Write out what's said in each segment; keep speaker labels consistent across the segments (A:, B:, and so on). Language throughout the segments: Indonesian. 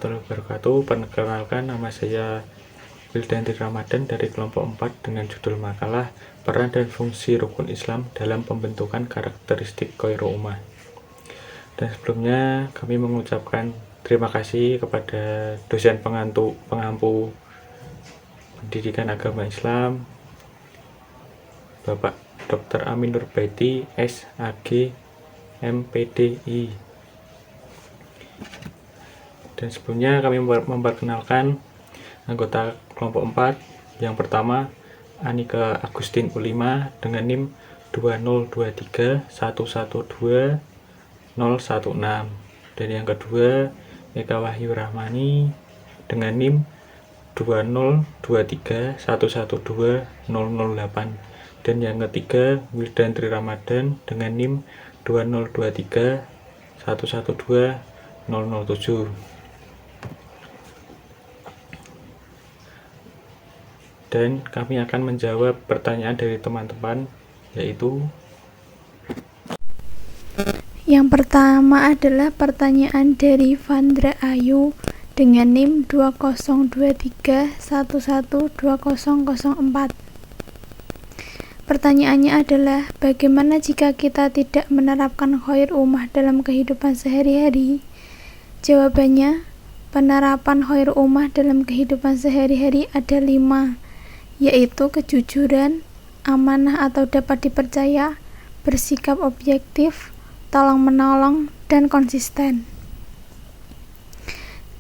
A: warahmatullahi wabarakatuh. Perkenalkan, nama saya Wildandri Ramadan dari kelompok 4 dengan judul makalah Peran dan Fungsi Rukun Islam dalam Pembentukan Karakteristik Khairul Ummah. Dan sebelumnya kami mengucapkan terima kasih kepada dosen pengampu pendidikan agama Islam, Bapak Dr. Amin Nurbaiti, SAG, MPDI. Dan sebelumnya kami memperkenalkan anggota kelompok 4. Yang pertama, Anika Agustin Ulima dengan NIM 2023112 016. Dan yang kedua, Eka Wahyu Rahmani dengan NIM 2023112 008. Dan yang ketiga, Wildandri Ramadan dengan NIM 2023112 007. Dan kami akan menjawab pertanyaan dari teman-teman, yaitu
B: yang pertama adalah pertanyaan dari Vandra Ayu dengan NIM 2023112004. Pertanyaannya adalah, bagaimana jika kita tidak menerapkan khair ummah dalam kehidupan sehari-hari? Jawabannya, penerapan khair ummah dalam kehidupan sehari-hari ada 5, yaitu kejujuran, amanah atau dapat dipercaya, bersikap objektif, tolong-menolong, dan konsisten.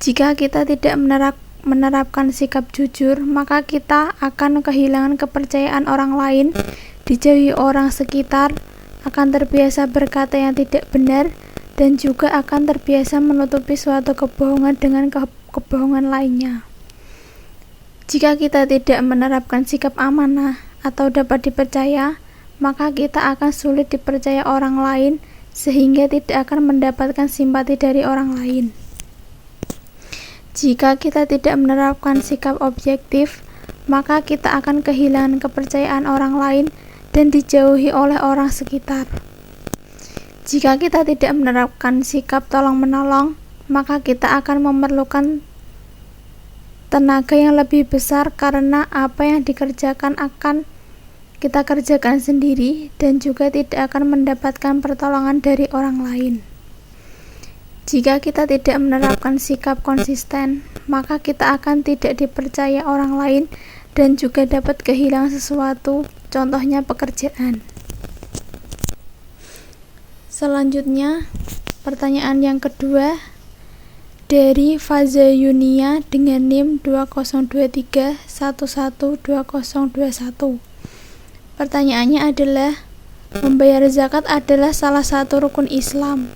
B: Jika kita tidak menerapkan sikap jujur, maka kita akan kehilangan kepercayaan orang lain, dijauhi orang sekitar, akan terbiasa berkata yang tidak benar, dan juga akan terbiasa menutupi suatu kebohongan dengan kebohongan lainnya. Jika kita tidak menerapkan sikap amanah atau dapat dipercaya, maka kita akan sulit dipercaya orang lain, sehingga tidak akan mendapatkan simpati dari orang lain. Jika kita tidak menerapkan sikap objektif, maka kita akan kehilangan kepercayaan orang lain dan dijauhi oleh orang sekitar. Jika kita tidak menerapkan sikap tolong-menolong, maka kita akan memerlukan tenaga yang lebih besar karena apa yang dikerjakan akan kita kerjakan sendiri dan juga tidak akan mendapatkan pertolongan dari orang lain. Jika kita tidak menerapkan sikap konsisten, maka kita akan tidak dipercaya orang lain dan juga dapat kehilangan sesuatu, contohnya pekerjaan. Selanjutnya, pertanyaan yang kedua dari Fazayunia dengan NIM 2023112021. Pertanyaannya adalah, membayar zakat adalah salah satu rukun Islam.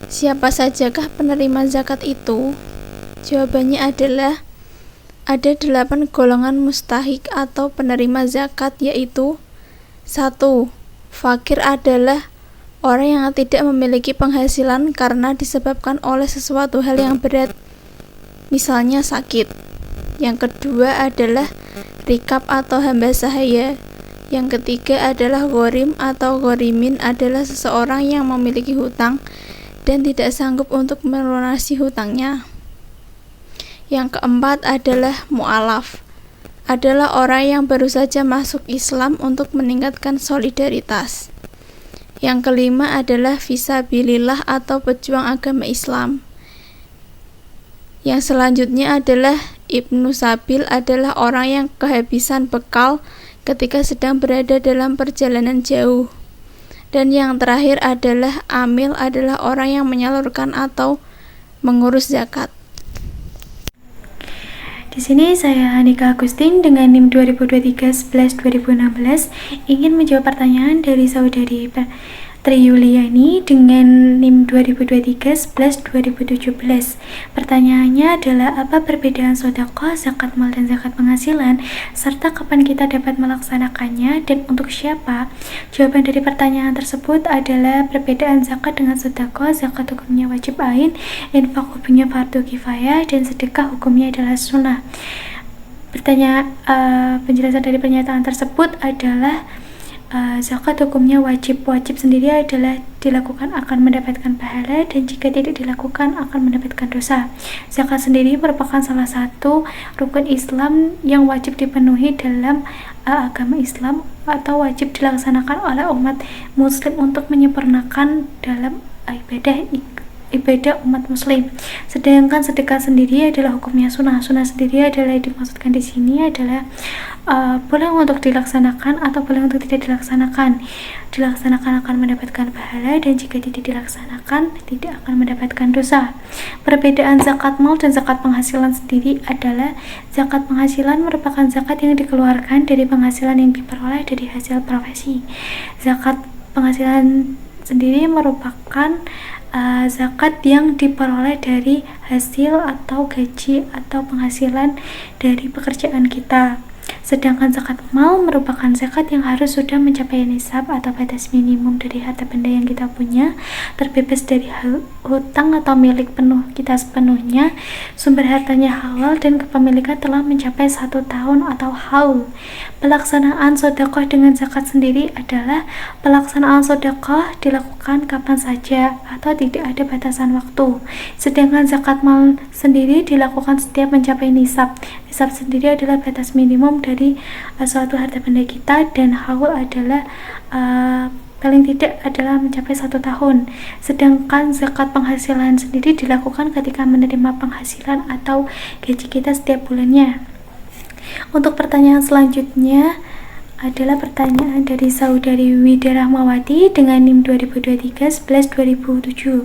B: Siapa sajakah penerima zakat itu? Jawabannya adalah ada 8 golongan mustahik atau penerima zakat, yaitu 1. Fakir adalah orang yang tidak memiliki penghasilan karena disebabkan oleh sesuatu hal yang berat, misalnya sakit. Yang kedua adalah rikab atau hamba sahaya. Yang ketiga adalah ghorim atau ghorimin, adalah seseorang yang memiliki hutang dan tidak sanggup untuk melunasi hutangnya. Yang keempat adalah mu'alaf, adalah orang yang baru saja masuk Islam untuk meningkatkan solidaritas. Yang kelima adalah fisabilillah atau pejuang agama Islam. Yang selanjutnya adalah Ibnu Sabil, adalah orang yang kehabisan bekal ketika sedang berada dalam perjalanan jauh. Dan yang terakhir adalah amil, adalah orang yang menyalurkan atau mengurus zakat.
C: Di sini saya Anika Agustin dengan NIM 2023112016 ingin menjawab pertanyaan dari saudari Triyuliani dengan NIM 2023112017. Pertanyaannya adalah, apa perbedaan sedekah, zakat mal dan zakat penghasilan, serta kapan kita dapat melaksanakannya dan untuk siapa? Jawaban dari pertanyaan tersebut adalah perbedaan zakat dengan sedekah. Zakat hukumnya wajib ain, infak hukumnya fardu kifayah, dan sedekah hukumnya adalah sunnah. Penjelasan dari pernyataan tersebut adalah zakat hukumnya wajib. Wajib sendiri adalah dilakukan akan mendapatkan pahala, dan jika tidak dilakukan akan mendapatkan dosa. Zakat sendiri merupakan salah satu rukun Islam yang wajib dipenuhi dalam agama Islam, atau wajib dilaksanakan oleh umat muslim untuk menyempurnakan dalam ibadah umat muslim. Sedangkan sedekah sendiri adalah hukumnya sunnah. Sunnah sendiri adalah dimaksudkan di sini adalah boleh untuk dilaksanakan atau boleh untuk tidak dilaksanakan. Dilaksanakan akan mendapatkan pahala, dan jika tidak dilaksanakan tidak akan mendapatkan dosa. Perbedaan zakat mal dan zakat penghasilan sendiri adalah zakat penghasilan merupakan zakat yang dikeluarkan dari penghasilan yang diperoleh dari hasil profesi. Zakat penghasilan sendiri merupakan zakat yang diperoleh dari hasil atau gaji atau penghasilan dari pekerjaan kita. Sedangkan zakat mal merupakan zakat yang harus sudah mencapai nisab atau batas minimum dari harta benda yang kita punya, terbebas dari hutang atau milik penuh kita sepenuhnya, sumber hartanya halal, dan kepemilikan telah mencapai 1 tahun atau haul. Pelaksanaan sedekah dengan zakat sendiri adalah pelaksanaan sedekah dilakukan kapan saja atau tidak ada batasan waktu. Sedangkan zakat mal sendiri dilakukan setiap mencapai nisab. Nisab sendiri adalah batas minimum dari suatu harta benda kita, dan haul adalah paling tidak adalah mencapai 1 tahun. Sedangkan zakat penghasilan sendiri dilakukan ketika menerima penghasilan atau gaji kita setiap bulannya. Untuk pertanyaan selanjutnya adalah pertanyaan dari saudari Wida Rahmawati dengan NIM 2023-11-2007.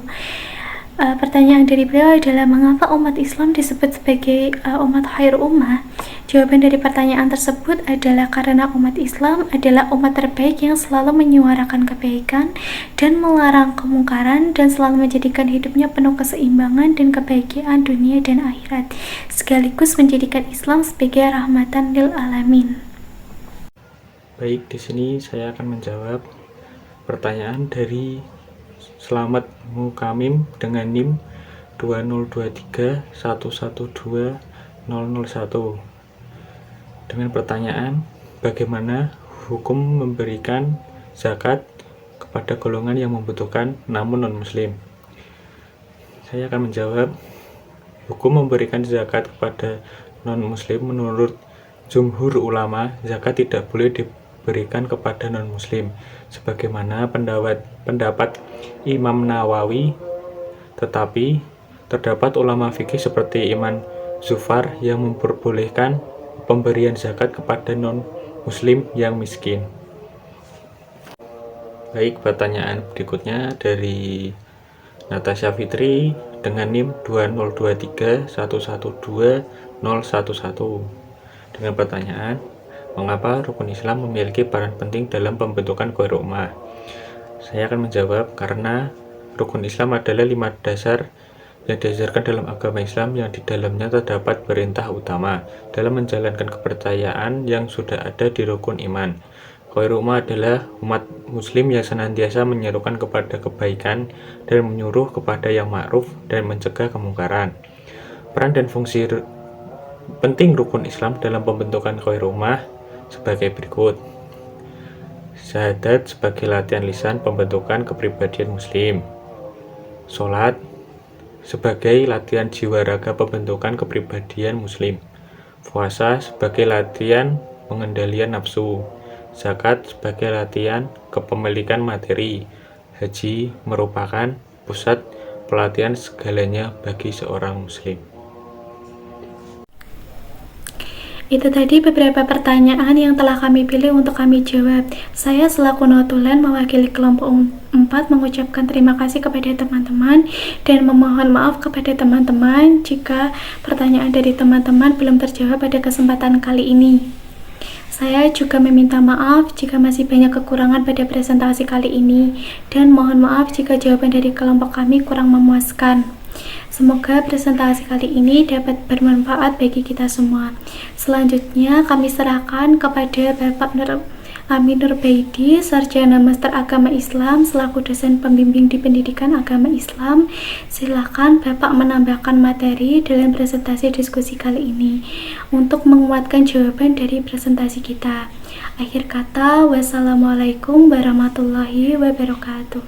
C: Pertanyaan dari beliau adalah, mengapa umat Islam disebut sebagai umat khair ummah? Jawaban dari pertanyaan tersebut adalah karena umat Islam adalah umat terbaik yang selalu menyuarakan kebaikan dan melarang kemungkaran, dan selalu menjadikan hidupnya penuh keseimbangan dan kebahagiaan dunia dan akhirat, sekaligus menjadikan Islam sebagai rahmatan lil alamin.
A: Baik, di sini saya akan menjawab pertanyaan dari Selamat Mukamim dengan NIM 2023112001 dengan pertanyaan, bagaimana hukum memberikan zakat kepada golongan yang membutuhkan namun non-muslim? Saya akan menjawab, hukum memberikan zakat kepada non-muslim menurut jumhur ulama, zakat tidak boleh diberikan kepada non-muslim, sebagaimana pendapat Imam Nawawi. Tetapi terdapat ulama fikih seperti Imam Zufar yang memperbolehkan pemberian zakat kepada non-muslim yang miskin. Baik, pertanyaan berikutnya dari Natasha Fitri dengan NIM 2023112011 dengan pertanyaan, mengapa rukun Islam memiliki peran penting dalam pembentukan khair ummah? Saya akan menjawab, karena rukun Islam adalah 5 dasar yang diajarkan dalam agama Islam, yang di dalamnya terdapat perintah utama dalam menjalankan kepercayaan yang sudah ada di rukun iman. Khair ummah adalah umat muslim yang senantiasa menyerukan kepada kebaikan dan menyuruh kepada yang ma'ruf dan mencegah kemungkaran. Peran dan fungsi penting rukun Islam dalam pembentukan khair ummah sebagai berikut. Syahadat sebagai latihan lisan pembentukan kepribadian muslim. Salat sebagai latihan jiwa raga pembentukan kepribadian muslim. Puasa sebagai latihan pengendalian nafsu. Zakat sebagai latihan kepemilikan materi. Haji merupakan pusat pelatihan segalanya bagi seorang muslim.
C: Itu tadi beberapa pertanyaan yang telah kami pilih untuk kami jawab. Saya selaku notulen mewakili kelompok 4 mengucapkan terima kasih kepada teman-teman dan memohon maaf kepada teman-teman jika pertanyaan dari teman-teman belum terjawab pada kesempatan kali ini. Saya juga meminta maaf jika masih banyak kekurangan pada presentasi kali ini, dan mohon maaf jika jawaban dari kelompok kami kurang memuaskan. Semoga presentasi kali ini dapat bermanfaat bagi kita semua. Selanjutnya kami serahkan kepada Bapak Nur Amin Nurbaidi, Sarjana Master Agama Islam selaku dosen pembimbing di Pendidikan Agama Islam. Silakan Bapak menambahkan materi dalam presentasi diskusi kali ini untuk menguatkan jawaban dari presentasi kita. Akhir kata, wassalamualaikum warahmatullahi wabarakatuh.